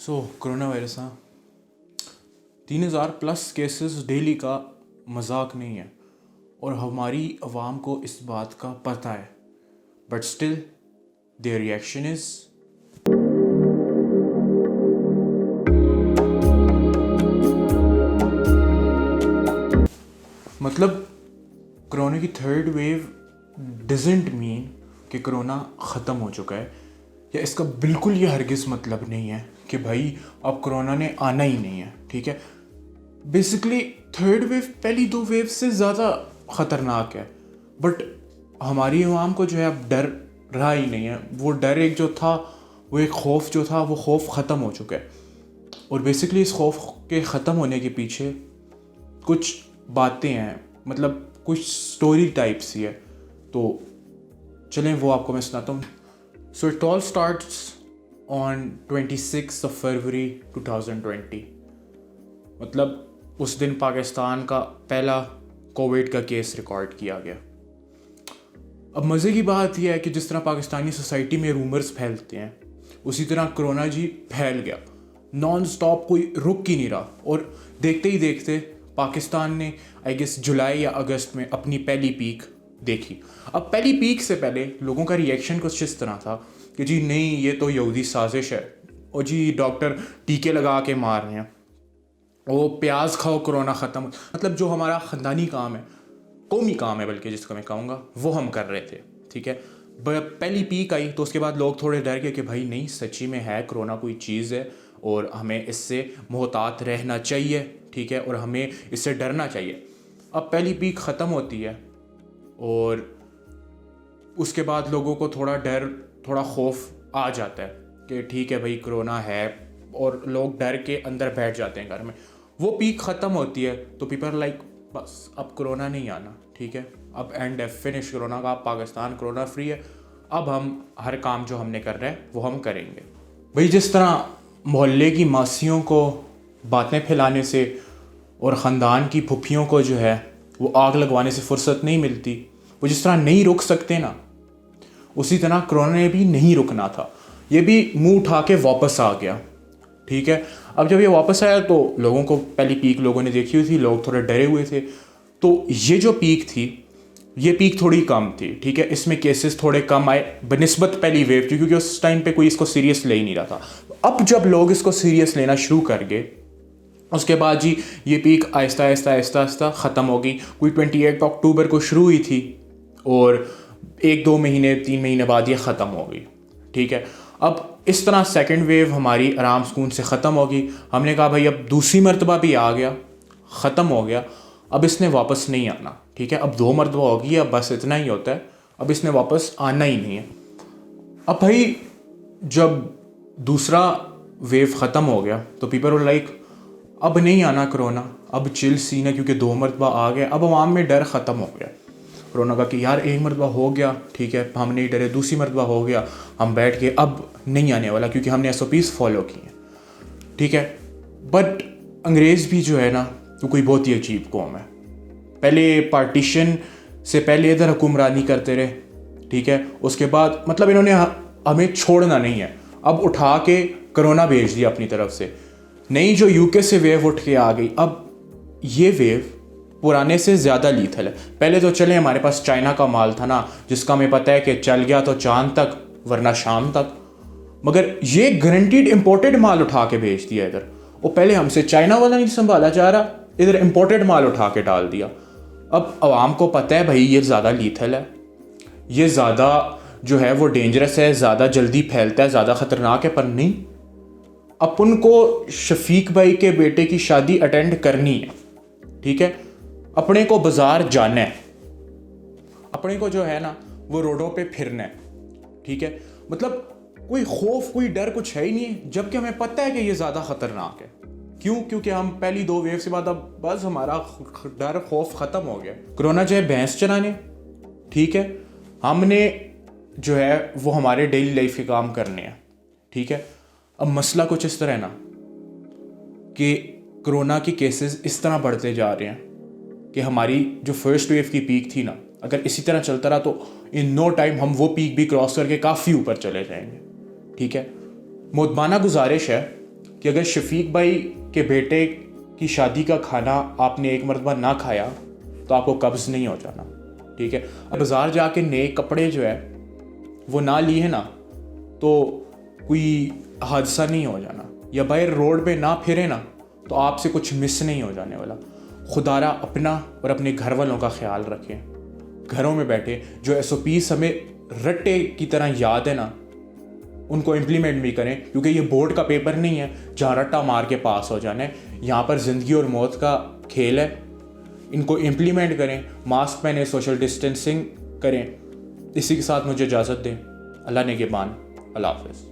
Corona virus 3000 plus cases daily का मजाक नहीं है और हमारी आवाम को इस बात का पता है, but still their reaction is मतलब कोरोना की थर्ड वेव डजंट मीन कि कोरोना ख़त्म हो चुका है, या इसका बिल्कुल ये हरगिज़ मतलब नहीं है कि भाई अब कोरोना ने आना ही नहीं है। ठीक है, बेसिकली थर्ड वेव पहली दो वेव से ज़्यादा ख़तरनाक है, बट हमारी आवाम को जो है अब डर रहा ही नहीं है। वो डर एक जो था, वो एक खौफ जो था, वो खौफ ख़त्म हो चुका है। और बेसिकली इस खौफ के ख़त्म होने के पीछे कुछ बातें हैं, मतलब कुछ स्टोरी टाइप सी है, तो चलें वो आपको मैं सुनाता हूँ। So it all starts on 26 फरवरी 2020। मतलब उस दिन पाकिस्तान का पहला कोविड का केस रिकॉर्ड किया गया। अब मज़े की बात यह है कि जिस तरह पाकिस्तानी सोसाइटी में रूमर्स फैलते हैं, उसी तरह कोरोना जी फैल गया नॉन स्टॉप, कोई रुक ही नहीं रहा। और देखते ही देखते पाकिस्तान ने आई गेस जुलाई या अगस्त में अपनी पहली पीक देखी। अब पहली पीक से पहले लोगों का रिएक्शन कुछ इस तरह था कि जी नहीं, ये तो यहूदी साजिश है, और जी डॉक्टर टीके लगा के मार रहे हैं, वो प्याज खाओ कोरोना ख़त्म। मतलब जो हमारा ख़ानदानी काम है, कौमी काम है बल्कि जिसको मैं कहूँगा, वो हम कर रहे थे। ठीक है, पहली पीक आई तो उसके बाद लोग थोड़े डर गए कि भाई नहीं, सच्ची में है कोरोना कोई चीज़ है और हमें इससे मोहतात रहना चाहिए। ठीक है, और हमें इससे डरना चाहिए। अब पहली पीक ख़त्म होती है और उसके बाद लोगों को थोड़ा डर, थोड़ा खौफ आ जाता है कि ठीक है भाई कोरोना है, और लोग डर के अंदर बैठ जाते हैं घर में। वो पीक ख़त्म होती है तो पीपल लाइक बस अब कोरोना नहीं आना। ठीक है, अब एंड है, फिनिश कोरोना का, पाकिस्तान कोरोना फ्री है, अब हम हर काम जो हमने कर रहे हैं वो हम करेंगे। भाई जिस तरह मोहल्ले की मासियों को बातें फैलाने से और ख़ानदान की फुफियों को जो है वो आग लगवाने से फुर्सत नहीं मिलती, वो जिस तरह नहीं रुक सकते ना, उसी तरह कोरोना ने भी नहीं रुकना था। ये भी मुंह उठा के वापस आ गया। ठीक है, अब जब ये वापस आया तो लोगों को पहली पीक लोगों ने देखी हुई थी, लोग थोड़े डरे हुए थे। तो ये जो पीक थी, ये पीक थोड़ी कम थी। ठीक है, इसमें केसेस थोड़े कम आए बनिस्बत पहली वेव की, क्योंकि उस टाइम पे कोई इसको सीरियस ले ही नहीं रहा था। अब जब लोग इसको सीरियस लेना शुरू कर गए, उसके बाद जी ये पीक आहिस्ता आहिस्ता आहिस्ता आहिस्ता ख़त्म हो गई। कोई 28 अक्टूबर को शुरू हुई थी और 1-2 महीने 3 महीने बाद ये ख़त्म हो गई। ठीक है, अब इस तरह सेकंड वेव हमारी आराम सुकून से ख़त्म होगी। हमने कहा भाई अब दूसरी मरतबा भी आ गया, ख़त्म हो गया, अब इसने वापस नहीं आना। ठीक है, अब 2 मरतबा हो गई, अब बस इतना ही होता है, अब इसने वापस आना ही नहीं है। अब भाई जब दूसरा वेव ख़त्म हो गया तो पीपल वर लाइक अब नहीं आना कोरोना, अब चिल सीन है क्योंकि 2 मरतबा आ गया। अब आवाम में डर ख़त्म हो गया कोरोना का कि यार एक मरतबा हो गया, ठीक है, हम नहीं डरे, दूसरी मरतबा हो गया, हम बैठ के अब नहीं आने वाला क्योंकि हमने SOPs फॉलो की हैं। ठीक है, बट अंग्रेज़ भी जो है ना, तो कोई बहुत ही अजीब कौम है। पहले पार्टीशन से पहले इधर हुक्मरानी करते रहे। ठीक है, उसके बाद मतलब इन्होंने हमें छोड़ना नहीं है, अब उठा के कोरोना भेज दिया अपनी तरफ से। नई जो UK से वेव उठ के आ गई, अब ये वेव पुराने से ज़्यादा लीथल है। पहले तो चले हमारे पास चाइना का माल था ना, जिसका हमें पता है कि चल गया तो चांद तक वरना शाम तक, मगर ये गारंटीड इंपोर्टेड माल उठा के भेज दिया इधर। वो पहले हमसे चाइना वाला नहीं संभाला जा रहा, इधर इंपोर्टेड माल उठा के डाल दिया। अब आवाम को पता है भाई ये ज़्यादा लीथल है, ये ज़्यादा जो है वो डेंजरस है, ज़्यादा जल्दी फैलता है, ज़्यादा ख़तरनाक है, पर नहीं, अपन को शफीक भाई के बेटे की शादी अटेंड करनी है। ठीक है, अपने को बाजार जाना है, अपने को जो है ना वो रोडों पे फिरना है। ठीक है, मतलब कोई खौफ कोई डर कुछ है ही नहीं है, जबकि हमें पता है कि ये ज़्यादा ख़तरनाक है। क्यों? क्योंकि हम पहली 2 वेव से बाद अब बस हमारा डर खौफ ख़त्म हो गया। कोरोना जो है भैंस चराने, ठीक है, हमने जो है वो हमारे डेली लाइफ के काम करने हैं। ठीक है, अब मसला कुछ इस तरह है ना कि कोरोना के केसेस इस तरह बढ़ते जा रहे हैं कि हमारी जो फर्स्ट वेव की पीक थी ना, अगर इसी तरह चलता रहा तो इन नो टाइम हम वो पीक भी क्रॉस करके काफ़ी ऊपर चले जाएंगे। ठीक है, मुतबाना गुजारिश है कि अगर शफीक भाई के बेटे की शादी का खाना आपने एक मरतबा ना खाया तो आपको कब्ज़ नहीं हो जाना, ठीक है। अब बाज़ार जाके नए कपड़े जो है वो ना लिए ना तो कोई हादसा नहीं हो जाना, या बाहर रोड पे ना फिरे ना तो आपसे कुछ मिस नहीं हो जाने वाला। खुदारा अपना और अपने घर वालों का ख्याल रखें, घरों में बैठे जो SOPs हमें रट्टे की तरह याद है ना उनको इम्प्लीमेंट भी करें, क्योंकि ये बोर्ड का पेपर नहीं है जहाँ रट्टा मार के पास हो जाना है। यहाँ पर ज़िंदगी और मौत का खेल है। इनको इम्प्लीमेंट करें, मास्क पहने, सोशल डिस्टेंसिंग करें। इसी के साथ मुझे इजाज़त दें। अल्लाह ने के बान। अल्लाह हाफ़िज़।